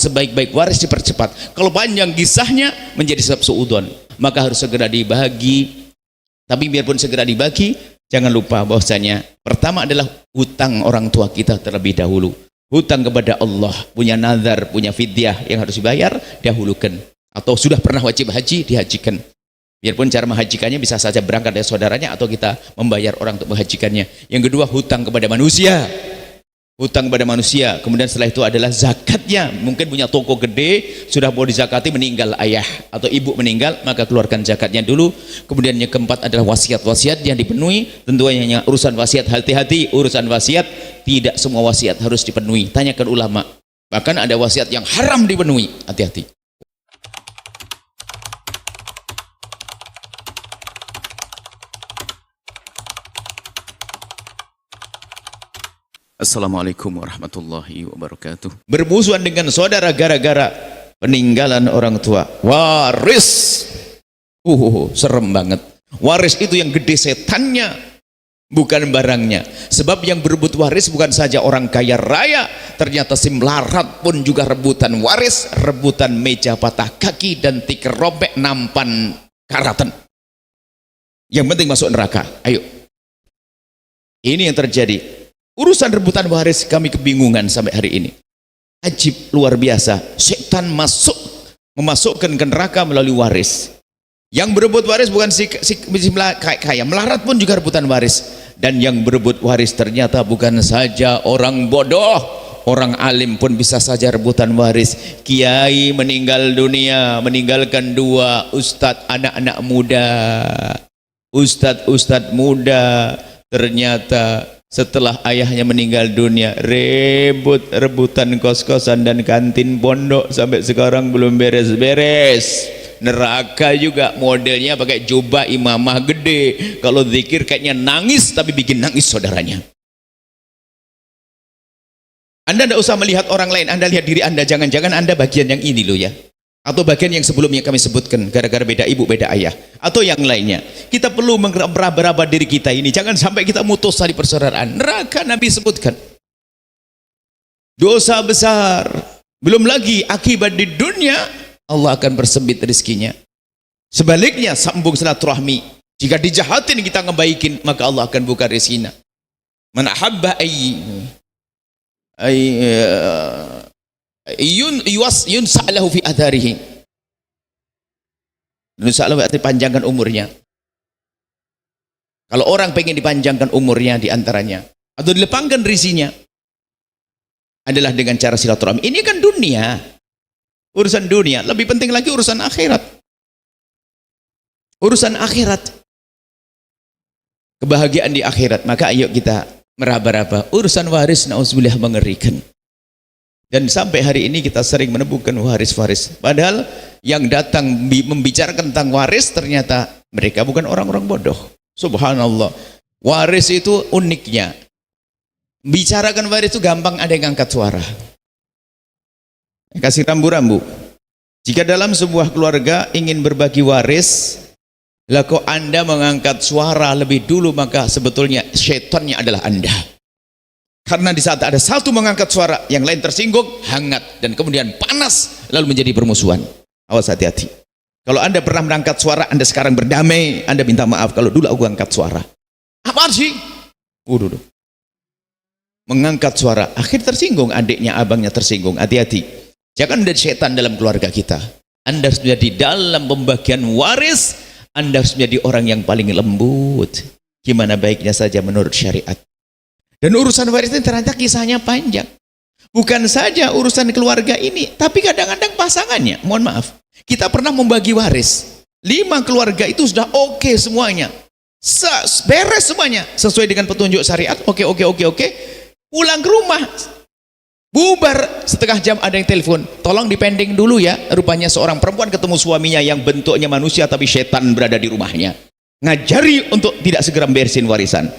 sebaik-baik waris dipercepat. Kalau panjang kisahnya menjadi sebab suudon, maka harus segera dibagi. Tapi biarpun segera dibagi, jangan lupa bahwasanya pertama adalah hutang orang tua kita terlebih dahulu. Hutang kepada Allah, punya nazar, punya fidyah yang harus dibayar, dahulukan. Atau sudah pernah wajib haji, dihajikan. Biarpun cara menghajikannya bisa saja berangkat dari saudaranya atau kita membayar orang untuk menghajikannya. Yang kedua, hutang kepada manusia. Hutang kepada manusia. Kemudian setelah itu adalah zakatnya. Mungkin punya toko gede, sudah mau dizakati, meninggal ayah atau ibu meninggal, maka keluarkan zakatnya dulu. Kemudian yang keempat adalah wasiat-wasiat yang dipenuhi. Tentunya urusan wasiat, hati-hati urusan wasiat. Tidak semua wasiat harus dipenuhi. Tanyakan ulama. Bahkan ada wasiat yang haram dipenuhi. Hati-hati. Assalamualaikum warahmatullahi wabarakatuh. Bermusuhan dengan saudara gara-gara peninggalan orang tua. Waris. Serem banget. Waris itu yang gede setannya, bukan barangnya. Sebab yang berebut waris bukan saja orang kaya raya, ternyata si melarat pun juga rebutan waris, rebutan meja patah kaki dan tikar robek nampan karatan. Yang penting masuk neraka. Ayo. Ini yang terjadi. Urusan rebutan waris kami kebingungan sampai hari ini. Ajib, luar biasa. Setan memasukkan ke neraka melalui waris. Yang berebut waris bukan si kaya, melarat pun juga rebutan waris. Dan yang berebut waris ternyata bukan saja orang bodoh, orang alim pun bisa saja rebutan waris. Kiai meninggal dunia, meninggalkan dua ustadz anak-anak muda. Ustadz muda ternyata setelah ayahnya meninggal dunia, rebutan kos-kosan dan kantin pondok sampai sekarang belum beres-beres. Neraka juga modelnya pakai jubah imamah gede. Kalau zikir kayaknya nangis, tapi bikin nangis saudaranya. Anda tidak usah melihat orang lain, Anda lihat diri Anda. Jangan-jangan Anda bagian yang ini loh ya. Atau bagian yang sebelumnya kami sebutkan, gara-gara beda ibu, beda ayah, atau yang lainnya. Kita perlu meraba-raba diri kita ini, jangan sampai kita mutus tali persaudaraan. Neraka Nabi sebutkan dosa besar, belum lagi akibat di dunia Allah akan bersempit rezekinya. Sebaliknya sambung silaturahmi, jika dijahatin kita ngebaikin, maka Allah akan buka rezekinya. Man ahabba yunsa'lahu fi adharihi, yunsa'lahu arti panjangkan umurnya. Kalau orang pengen dipanjangkan umurnya diantaranya atau dilepangkan rezekinya adalah dengan cara silaturahmi. Ini kan dunia, urusan dunia. Lebih penting lagi urusan akhirat. Urusan akhirat, kebahagiaan di akhirat. Maka ayo kita meraba-raba. Urusan waris na'udzubillah mengerikan. Dan sampai hari ini kita sering menemukan waris-waris. Padahal yang datang membicarakan tentang waris ternyata mereka bukan orang-orang bodoh. Subhanallah. Waris itu uniknya. Bicarakan waris itu gampang, ada yang angkat suara. Kasih rambu-rambu. Jika dalam sebuah keluarga ingin berbagi waris, lah kok Anda mengangkat suara lebih dulu, maka sebetulnya syaitannya adalah Anda. Karena di saat ada satu mengangkat suara, yang lain tersinggung, hangat, dan kemudian panas, lalu menjadi permusuhan. Awas, hati-hati. Kalau Anda pernah mengangkat suara, Anda sekarang berdamai, Anda minta maaf, kalau dulu aku angkat suara. Apa sih? Dulu. Mengangkat suara, akhir tersinggung, adiknya, abangnya tersinggung. Hati-hati. Jangan menjadi setan dalam keluarga kita. Anda harus menjadi dalam pembagian waris, Anda harus menjadi orang yang paling lembut. Gimana baiknya saja menurut syariat. Dan urusan waris ini ternyata kisahnya panjang. Bukan saja urusan keluarga ini, tapi kadang-kadang pasangannya. Mohon maaf, kita pernah membagi waris. 5 keluarga itu sudah oke semuanya. Beres semuanya. Sesuai dengan petunjuk syariat. Oke. Pulang ke rumah. Bubar, setengah jam ada yang telepon. Tolong dipending dulu ya. Rupanya seorang perempuan ketemu suaminya yang bentuknya manusia tapi setan berada di rumahnya. Ngajari untuk tidak segera beresin warisan.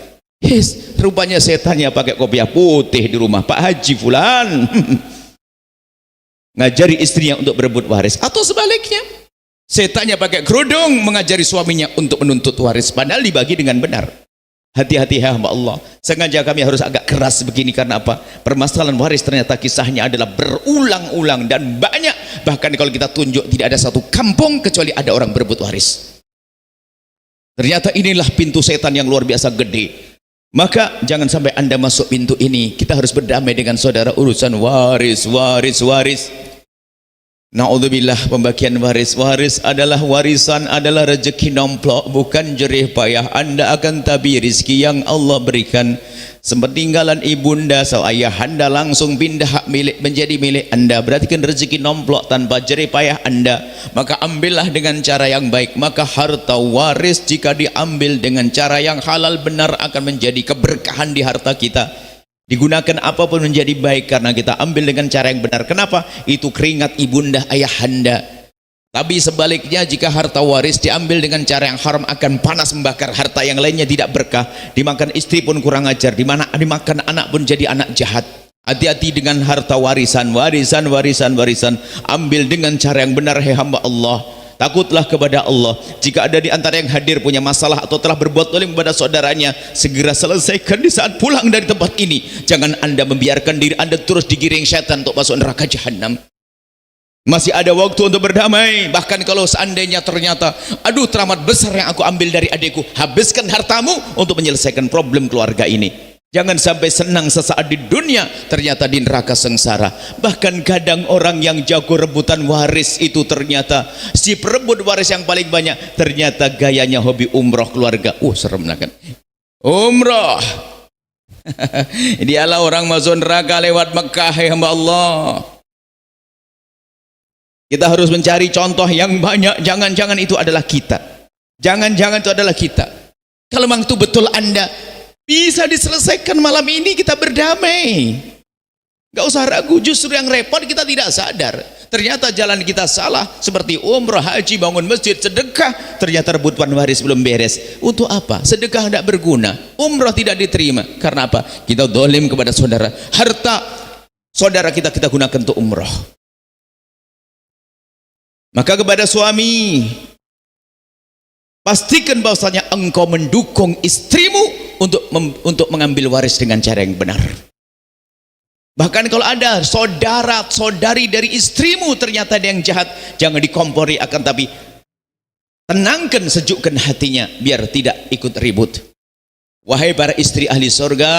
Rupanya setannya pakai kopiah putih di rumah Pak Haji Fulan. Ngajari istrinya untuk berebut waris. Atau sebaliknya, setannya pakai kerudung mengajari suaminya untuk menuntut waris, padahal dibagi dengan benar. Hati-hati ya hamba Allah. Sengaja kami harus agak keras begini karena apa? Permasalahan waris ternyata kisahnya adalah berulang-ulang dan banyak. Bahkan kalau kita tunjuk tidak ada satu kampung kecuali ada orang berebut waris. Ternyata inilah pintu setan yang luar biasa gede. Maka jangan sampai Anda masuk pintu ini. Kita harus berdamai dengan saudara urusan waris. Na'udzubillah, pembagian waris. Waris adalah warisan, adalah rezeki nomplok, bukan jerih payah. Anda akan tabi rizki yang Allah berikan. Sepeninggalan ibunda, so ayah Anda langsung pindah hak milik menjadi milik Anda. Berarti kan rezeki nomplok tanpa jerih payah Anda. Maka ambillah dengan cara yang baik. Maka harta waris jika diambil dengan cara yang halal benar akan menjadi keberkahan di harta kita. Digunakan apapun menjadi baik karena kita ambil dengan cara yang benar. Kenapa? Itu keringat ibunda ayah Anda. Tapi sebaliknya jika harta waris diambil dengan cara yang haram akan panas membakar, harta yang lainnya tidak berkah. Dimakan istri pun kurang ajar, dimakan anak pun jadi anak jahat. Hati-hati dengan harta warisan. Ambil dengan cara yang benar, hai hamba Allah. Takutlah kepada Allah. Jika ada di antara yang hadir punya masalah atau telah berbuat zalim kepada saudaranya, segera selesaikan di saat pulang dari tempat ini. Jangan Anda membiarkan diri Anda terus digiring syaitan untuk masuk neraka jahanam. Masih ada waktu untuk berdamai. Bahkan kalau seandainya ternyata, aduh teramat besar yang aku ambil dari adikku, habiskan hartamu untuk menyelesaikan problem keluarga ini. Jangan sampai senang sesaat di dunia, ternyata di neraka sengsara. Bahkan kadang orang yang jago rebutan waris itu ternyata si perebut waris yang paling banyak, ternyata gayanya hobi umroh keluarga. Serem kan? Umroh. Dialah orang masuk neraka lewat Mekah, ya hamba Allah. Kita harus mencari contoh yang banyak. Jangan-jangan itu adalah kita. Jangan-jangan itu adalah kita. Kalau memang itu betul Anda, bisa diselesaikan malam ini, kita berdamai. Gak usah ragu, justru yang repot kita tidak sadar. Ternyata jalan kita salah, seperti umrah, haji, bangun masjid, sedekah. Ternyata rebutan waris belum beres. Untuk apa? Sedekah tidak berguna, umrah tidak diterima. Karena apa? Kita dolim kepada saudara. Harta saudara kita gunakan untuk umrah. Maka kepada suami, pastikan bahwasanya engkau mendukung istrimu untuk mengambil waris dengan cara yang benar. Bahkan kalau ada saudara saudari dari istrimu ternyata ada yang jahat, jangan dikompori, akan tapi tenangkan, sejukkan hatinya biar tidak ikut ribut. Wahai para istri ahli surga,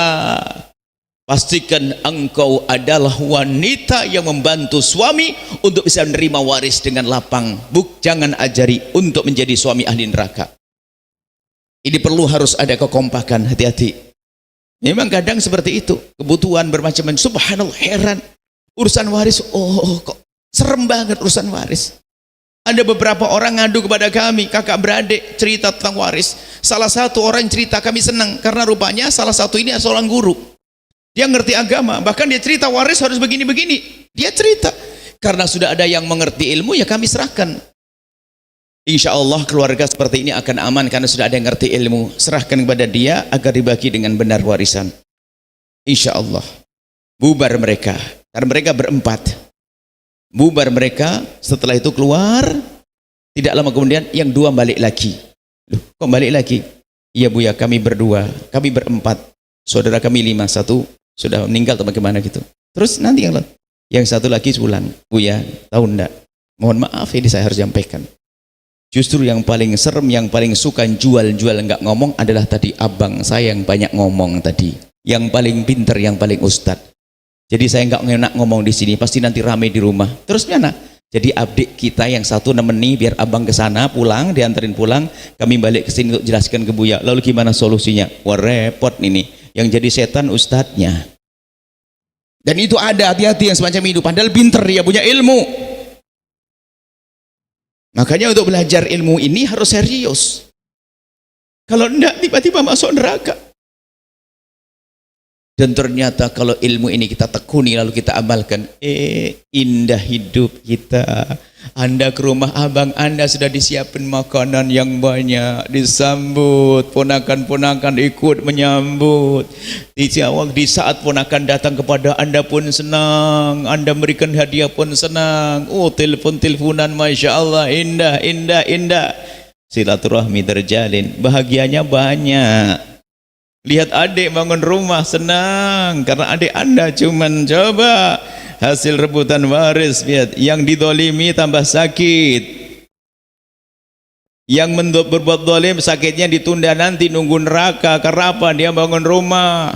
pastikan engkau adalah wanita yang membantu suami untuk bisa menerima waris dengan lapang. Jangan ajari untuk menjadi suami ahli neraka. Ini perlu harus ada kekompakan, hati-hati. Memang kadang seperti itu, kebutuhan bermacam-macam. Subhanallah, heran. Urusan waris, kok serem banget urusan waris. Ada beberapa orang ngadu kepada kami, kakak beradik cerita tentang waris. Salah satu orang cerita, kami senang karena rupanya salah satu ini seorang guru. Dia ngerti agama, bahkan dia cerita waris harus begini-begini. Dia cerita, karena sudah ada yang mengerti ilmu, ya kami serahkan. Insya Allah keluarga seperti ini akan aman karena sudah ada yang ngerti ilmu. Serahkan kepada dia agar dibagi dengan benar warisan. Insya Allah. Bubar mereka, karena mereka berempat. Bubar mereka, setelah itu keluar. Tidak lama kemudian yang dua balik lagi. Loh, kok balik lagi? Iya Bu ya, kami berdua, kami berempat. Saudara kami 5, satu sudah meninggal atau bagaimana gitu. Terus nanti yang satu lagi pulang. Bu ya, tahu enggak? Mohon maaf ini saya harus sampaikan. Justru yang paling serem, yang paling suka jual-jual enggak ngomong adalah tadi abang saya yang banyak ngomong tadi. Yang paling pinter, yang paling ustad. Jadi saya enggak enak ngomong di sini, pasti nanti ramai di rumah. Terus mana? Jadi adik kita yang satu nemeni biar abang ke sana pulang, diantarin pulang, kami balik ke sini untuk jelaskan ke Buya. Lalu gimana solusinya? Wah repot ini. Yang jadi setan ustadznya. Dan itu ada, hati-hati yang semacam itu. Padahal pinter, dia punya ilmu. Makanya untuk belajar ilmu ini harus serius. Kalau enggak tiba-tiba masuk neraka. Dan ternyata kalau ilmu ini kita tekuni lalu kita amalkan, indah hidup kita. Anda ke rumah abang Anda sudah disiapin makanan yang banyak, disambut, ponakan-ponakan ikut menyambut. Di saat ponakan datang kepada Anda pun senang, Anda berikan hadiah pun senang. Telepon-teleponan, Masya Allah, indah, indah, indah. Silaturahmi terjalin, bahagianya banyak. Lihat adik bangun rumah senang karena adik Anda cuman coba hasil rebutan waris. Lihat, yang didolimi tambah sakit. Yang berbuat dolim sakitnya ditunda nanti, nunggu neraka. Kenapa? Dia bangun rumah.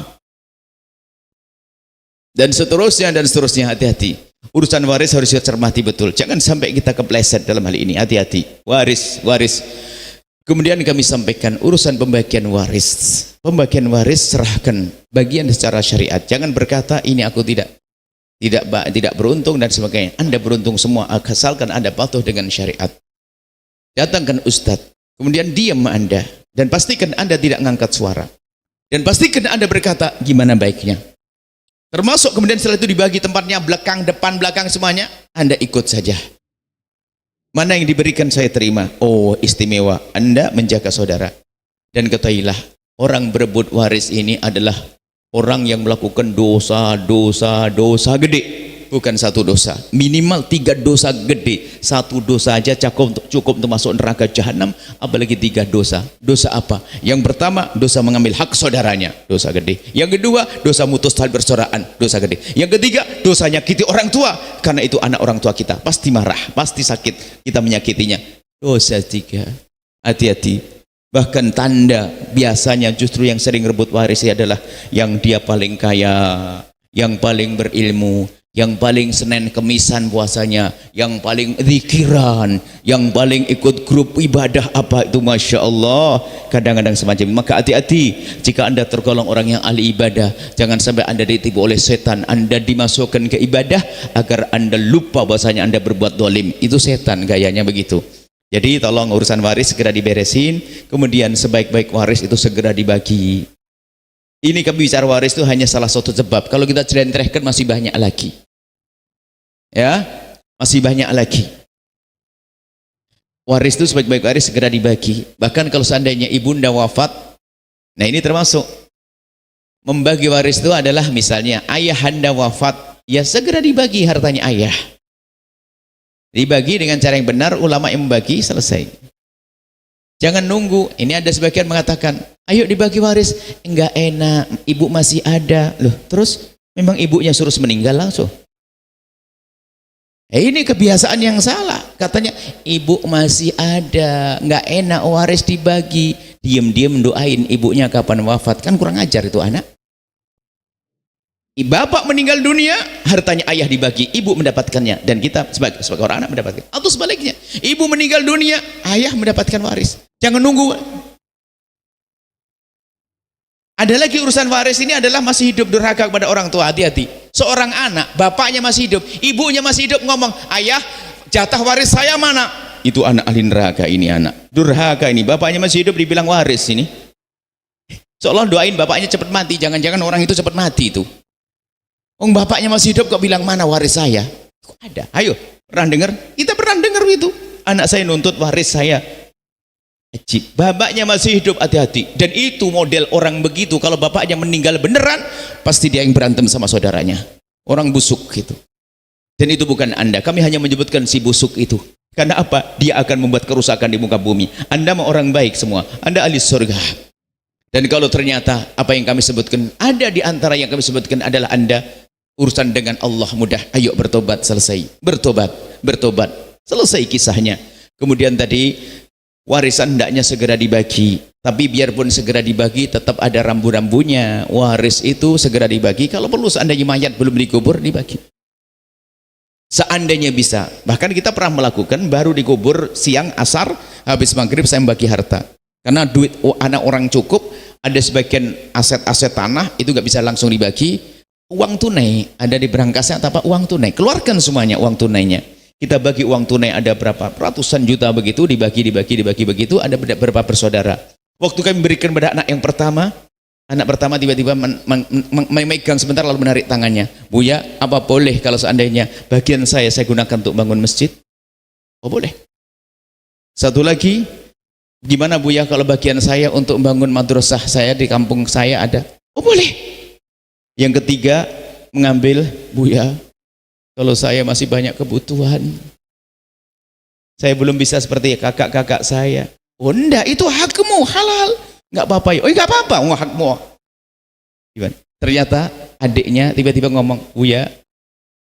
Dan seterusnya dan seterusnya. Hati-hati. Urusan waris harus kita cermati betul. Jangan sampai kita kepleset dalam hal ini. Hati-hati. Waris. Kemudian kami sampaikan urusan pembagian waris. Pembagian waris serahkan bagian secara syariat. Jangan berkata ini aku tidak beruntung dan sebagainya. Anda beruntung semua asalkan Anda patuh dengan syariat. Datangkan ustadz, kemudian diam Anda dan pastikan Anda tidak mengangkat suara. Dan pastikan Anda berkata gimana baiknya. Termasuk kemudian setelah itu dibagi tempatnya, belakang, depan, belakang semuanya, Anda ikut saja. Mana yang diberikan saya terima. Oh, istimewa. Anda menjaga saudara. Dan ketahuilah, orang berebut waris ini adalah orang yang melakukan dosa gede. Bukan satu dosa, minimal 3 dosa gede. 1 dosa aja cukup untuk masuk neraka jahanam, apalagi 3 dosa. Dosa apa? Yang pertama, dosa mengambil hak saudaranya, dosa gede. Yang kedua, dosa mutus tali persaudaraan, dosa gede. Yang ketiga, dosa nyakiti orang tua, karena itu anak orang tua kita pasti marah, pasti sakit kita menyakitinya. Dosa 3. Hati-hati. Bahkan tanda biasanya justru yang sering rebut waris adalah yang dia paling kaya, yang paling berilmu, yang paling Senin Kemisan puasanya, yang paling zikiran, yang paling ikut grup ibadah apa itu, Masya Allah, kadang-kadang semacam. Maka hati-hati jika Anda tergolong orang yang ahli ibadah, jangan sampai Anda ditipu oleh setan. Anda dimasukkan ke ibadah agar Anda lupa bahwasanya Anda berbuat dolim. Itu setan gayanya begitu. Jadi tolong urusan waris segera diberesin, kemudian sebaik-baik waris itu segera dibagi. Ini kami bicara waris itu hanya salah satu sebab. Kalau kita celentrehkan masih banyak lagi. Ya, masih banyak lagi. Waris itu sebaik-baik waris segera dibagi. Bahkan kalau seandainya ibunda wafat, nah ini termasuk membagi waris itu adalah misalnya ayahanda wafat, ya segera dibagi hartanya ayah. Dibagi dengan cara yang benar, ulama yang membagi, selesai. Jangan nunggu. Ini ada sebagian mengatakan, ayo dibagi waris. Enggak enak, ibu masih ada. Loh, terus memang ibunya suruh meninggal langsung. Ini kebiasaan yang salah. Katanya ibu masih ada, enggak enak waris dibagi. Diam-diam doain ibunya kapan wafat. Kan kurang ajar itu anak. Bapak meninggal dunia, hartanya ayah dibagi, ibu mendapatkannya, dan kita sebagai orang anak mendapatkan. Atau sebaliknya, ibu meninggal dunia, ayah mendapatkan waris. Jangan nunggu. Ada lagi urusan waris ini adalah masih hidup durhaka kepada orang tua. Hati-hati. Seorang anak, bapaknya masih hidup, ibunya masih hidup, ngomong, ayah jatah waris saya mana? Itu anak ahli neraka ini, anak durhaka ini. Bapaknya masih hidup dibilang waris ini. Seolah doain bapaknya cepat mati. Jangan-jangan orang itu cepat mati itu. Bapaknya masih hidup kok bilang mana waris saya? Kok ada? Ayo, pernah dengar? Kita pernah dengar itu. Anak saya nuntut waris saya. Ajib. Bapaknya masih hidup, hati-hati. Dan itu model orang begitu. Kalau bapaknya meninggal beneran, pasti dia yang berantem sama saudaranya. Orang busuk gitu. Dan itu bukan Anda. Kami hanya menyebutkan si busuk itu. Karena apa? Dia akan membuat kerusakan di muka bumi. Anda mau orang baik semua. Anda ahli surga. Dan kalau ternyata apa yang kami sebutkan, ada di antara yang kami sebutkan adalah Anda, urusan dengan Allah mudah. Ayo bertobat, selesai. Bertobat, selesai kisahnya. Kemudian tadi warisan hendaknya segera dibagi. Tapi biarpun segera dibagi, tetap ada rambu-rambunya. Waris itu segera dibagi. Kalau perlu seandainya mayat belum dikubur, dibagi. Seandainya bisa. Bahkan kita pernah melakukan, baru dikubur siang, asar, habis maghrib saya membagi harta. Karena duit anak orang cukup, ada sebagian aset-aset tanah itu nggak bisa langsung dibagi. Uang tunai ada di berangkasnya atau apa? Uang tunai, keluarkan semuanya uang tunainya. Kita bagi uang tunai ada berapa ratusan juta begitu, dibagi begitu. Ada berapa bersaudara. Waktu kami berikan pada anak yang pertama, anak pertama tiba-tiba memegang sebentar lalu menarik tangannya. Buya, apa boleh kalau seandainya bagian saya gunakan untuk bangun masjid? Oh boleh. Satu lagi, gimana Buya kalau bagian saya untuk bangun madrasah saya di kampung saya ada? Oh boleh. Yang ketiga, mengambil, Buya, kalau saya masih banyak kebutuhan, saya belum bisa seperti kakak-kakak saya. Oh enggak, itu hakmu, halal. Enggak apa-apa. Oh enggak apa-apa, hakmu. Gimana? Ternyata adiknya tiba-tiba ngomong, Buya,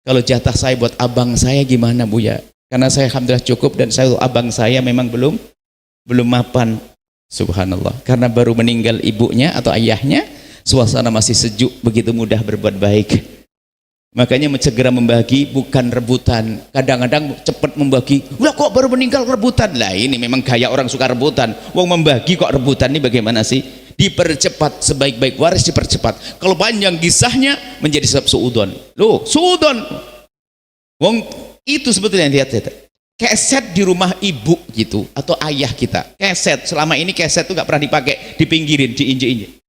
kalau jatah saya buat abang saya gimana Buya? Karena saya alhamdulillah cukup dan saya abang saya memang belum mapan. Subhanallah. Karena baru meninggal ibunya atau ayahnya, suasana masih sejuk, begitu mudah berbuat baik. Makanya segera membagi, bukan rebutan. Kadang-kadang cepat membagi, udah kok baru meninggal rebutan. Lah ini memang gaya orang suka rebutan. Wong membagi kok rebutan, ini bagaimana sih? Dipercepat, sebaik-baik waris dipercepat. Kalau panjang kisahnya menjadi sebab suudon. Loh, suudon. Wong itu sebetulnya yang lihat. Keset di rumah ibu gitu atau ayah kita. Keset selama ini keset itu nggak pernah dipakai, dipinggirin, diinjek-injek.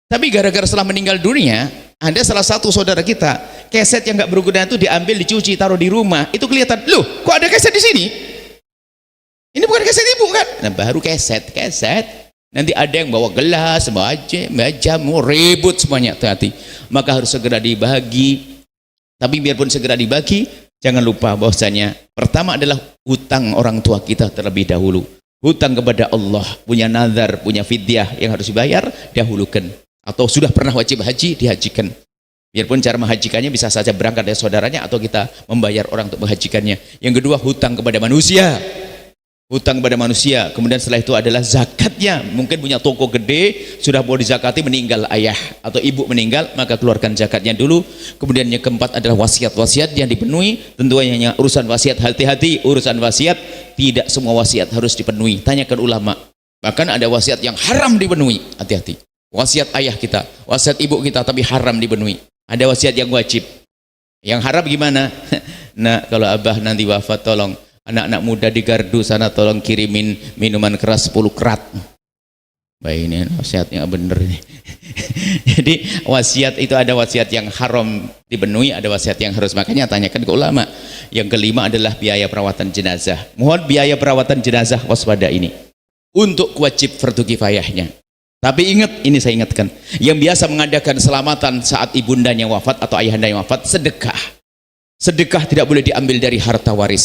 Tapi gara-gara setelah meninggal dunia, ada salah satu saudara kita, keset yang nggak berguna itu diambil, dicuci, taruh di rumah. Itu kelihatan, loh, kok ada keset di sini? Ini bukan keset ibu kan? Nah, baru keset. Nanti ada yang bawa gelas, bawa meja, mau ribut semuanya, hati-hati. Maka harus segera dibagi. Tapi biarpun segera dibagi, jangan lupa bahwasanya pertama adalah hutang orang tua kita terlebih dahulu. Hutang kepada Allah, punya nazar, punya fidyah yang harus dibayar, dahulukan. Atau sudah pernah wajib haji, dihajikan. Biarpun cara menghajikannya bisa saja berangkat dari saudaranya atau kita membayar orang untuk menghajikannya. Yang kedua, hutang kepada manusia. Hutang kepada manusia. Kemudian setelah itu adalah zakatnya. Mungkin punya toko gede, sudah mau dizakati, meninggal ayah atau ibu meninggal, maka keluarkan zakatnya dulu. Kemudian yang keempat adalah wasiat-wasiat yang dipenuhi. Tentunya urusan wasiat, hati-hati urusan wasiat, tidak semua wasiat harus dipenuhi. Tanyakan ulama. Bahkan ada wasiat yang haram dipenuhi, hati-hati. Wasiat ayah kita, wasiat ibu kita, tapi haram dipenuhi. Ada wasiat yang wajib. Yang haram gimana? Nah, kalau abah nanti wafat, tolong anak-anak muda di gardu sana tolong kirimin minuman keras 10 kerat. Baik, ini wasiatnya bener ini. Jadi wasiat itu ada wasiat yang haram dipenuhi, ada wasiat yang harus, makanya tanyakan ke ulama. Yang kelima adalah biaya perawatan jenazah. Mohon biaya perawatan jenazah waspada ini untuk wajib fardu kifayahnya. Tapi ingat, ini saya ingatkan, yang biasa mengadakan selamatan saat ibundanya wafat atau ayahanda yang wafat, sedekah. Sedekah tidak boleh diambil dari harta waris.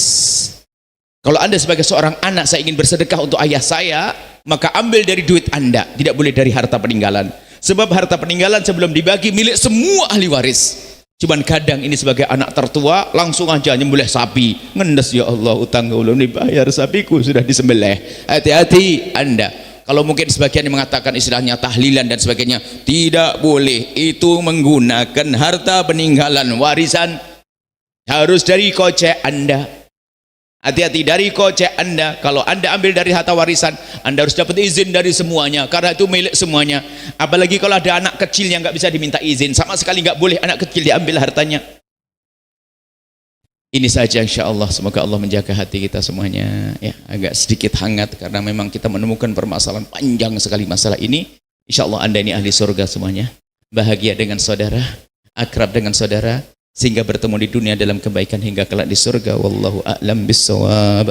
Kalau Anda sebagai seorang anak, saya ingin bersedekah untuk ayah saya, maka ambil dari duit Anda, tidak boleh dari harta peninggalan. Sebab harta peninggalan sebelum dibagi milik semua ahli waris. Cuman kadang ini sebagai anak tertua langsung aja nyembelih sapi, ngendes, ya Allah, utang belum dibayar, sapiku sudah disembelih. Hati-hati Anda. Kalau mungkin sebagian yang mengatakan istilahnya tahlilan dan sebagainya, tidak boleh. Itu menggunakan harta peninggalan warisan, harus dari kocek Anda. Hati-hati dari kocek Anda. Kalau Anda ambil dari harta warisan, Anda harus dapat izin dari semuanya, karena itu milik semuanya. Apalagi kalau ada anak kecil yang nggak bisa diminta izin, sama sekali nggak boleh anak kecil diambil hartanya. Ini saja insya Allah, semoga Allah menjaga hati kita semuanya. Ya, agak sedikit hangat karena memang kita menemukan permasalahan panjang sekali masalah ini. Insya Allah Anda ini ahli surga semuanya, bahagia dengan saudara, akrab dengan saudara, sehingga bertemu di dunia dalam kebaikan hingga kelak di surga. Wallahu a'lam bissawab.